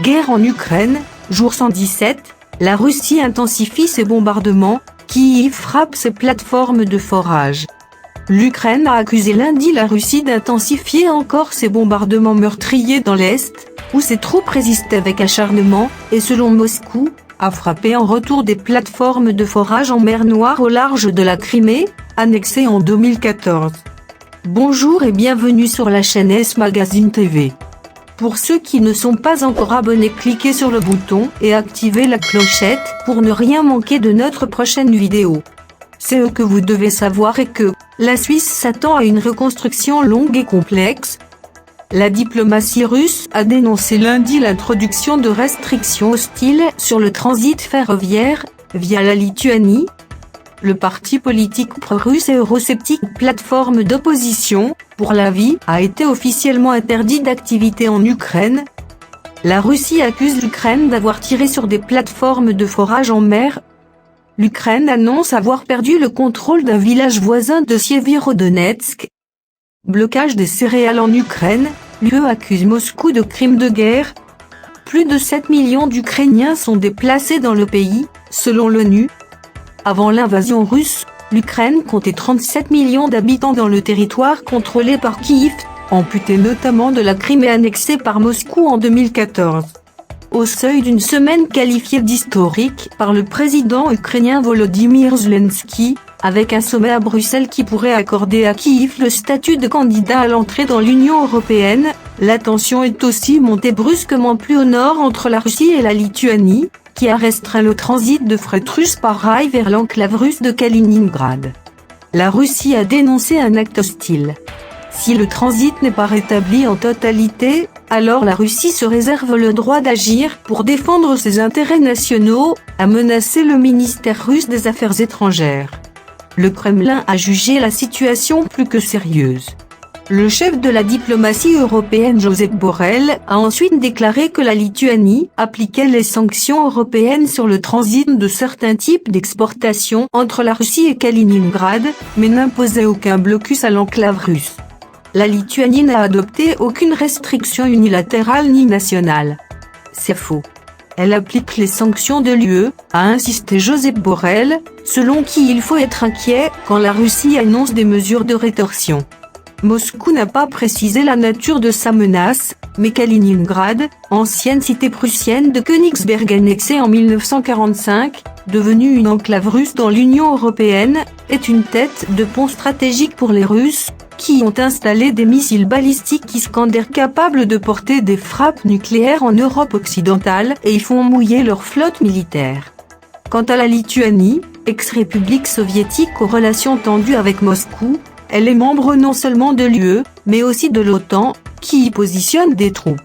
Guerre en Ukraine, jour 117, la Russie intensifie ses bombardements, Kyiv frappe ses plateformes de forage. L'Ukraine a accusé lundi la Russie d'intensifier encore ses bombardements meurtriers dans l'Est, où ses troupes résistent avec acharnement, et selon Moscou, a frappé en retour des plateformes de forage en mer Noire au large de la Crimée, annexée en 2014. Bonjour et bienvenue sur la chaîne S Magazine TV. Pour ceux qui ne sont pas encore abonnés, cliquez sur le bouton et activez la clochette pour ne rien manquer de notre prochaine vidéo. C'est ce que vous devez savoir, et que la Suisse s'attend à une reconstruction longue et complexe. La diplomatie russe a dénoncé lundi l'introduction de restrictions hostiles sur le transit ferroviaire via la Lituanie. Le parti politique pro-russe et eurosceptique Plateforme d'opposition pour la vie a été officiellement interdit d'activité en Ukraine. La Russie accuse l'Ukraine d'avoir tiré sur des plateformes de forage en mer. L'Ukraine annonce avoir perdu le contrôle d'un village voisin de Sieviero-Donetsk. Blocage des céréales en Ukraine, l'UE accuse Moscou de crimes de guerre. Plus de 7 millions d'Ukrainiens sont déplacés dans le pays, selon l'ONU. Avant l'invasion russe, l'Ukraine comptait 37 millions d'habitants dans le territoire contrôlé par Kyiv, amputé notamment de la Crimée annexée par Moscou en 2014. Au seuil d'une semaine qualifiée d'historique par le président ukrainien Volodymyr Zelensky, avec un sommet à Bruxelles qui pourrait accorder à Kyiv le statut de candidat à l'entrée dans l'Union européenne, la tension est aussi montée brusquement plus au nord entre la Russie et la Lituanie, qui a restreint le transit de fret russe par rail vers l'enclave russe de Kaliningrad. La Russie a dénoncé un acte hostile. Si le transit n'est pas rétabli en totalité, alors la Russie se réserve le droit d'agir pour défendre ses intérêts nationaux, a menacé le ministère russe des Affaires étrangères. Le Kremlin a jugé la situation plus que sérieuse. Le chef de la diplomatie européenne Josep Borrell a ensuite déclaré que la Lituanie appliquait les sanctions européennes sur le transit de certains types d'exportations entre la Russie et Kaliningrad, mais n'imposait aucun blocus à l'enclave russe. La Lituanie n'a adopté aucune restriction unilatérale ni nationale. C'est faux. Elle applique les sanctions de l'UE, a insisté Josep Borrell, selon qui il faut être inquiet quand la Russie annonce des mesures de rétorsion. Moscou n'a pas précisé la nature de sa menace, mais Kaliningrad, ancienne cité prussienne de Königsberg annexée en 1945, devenue une enclave russe dans l'Union européenne, est une tête de pont stratégique pour les Russes, qui ont installé des missiles balistiques Iskander capables de porter des frappes nucléaires en Europe occidentale et y font mouiller leur flotte militaire. Quant à la Lituanie, ex-république soviétique aux relations tendues avec Moscou, elle est membre non seulement de l'UE, mais aussi de l'OTAN, qui y positionne des troupes.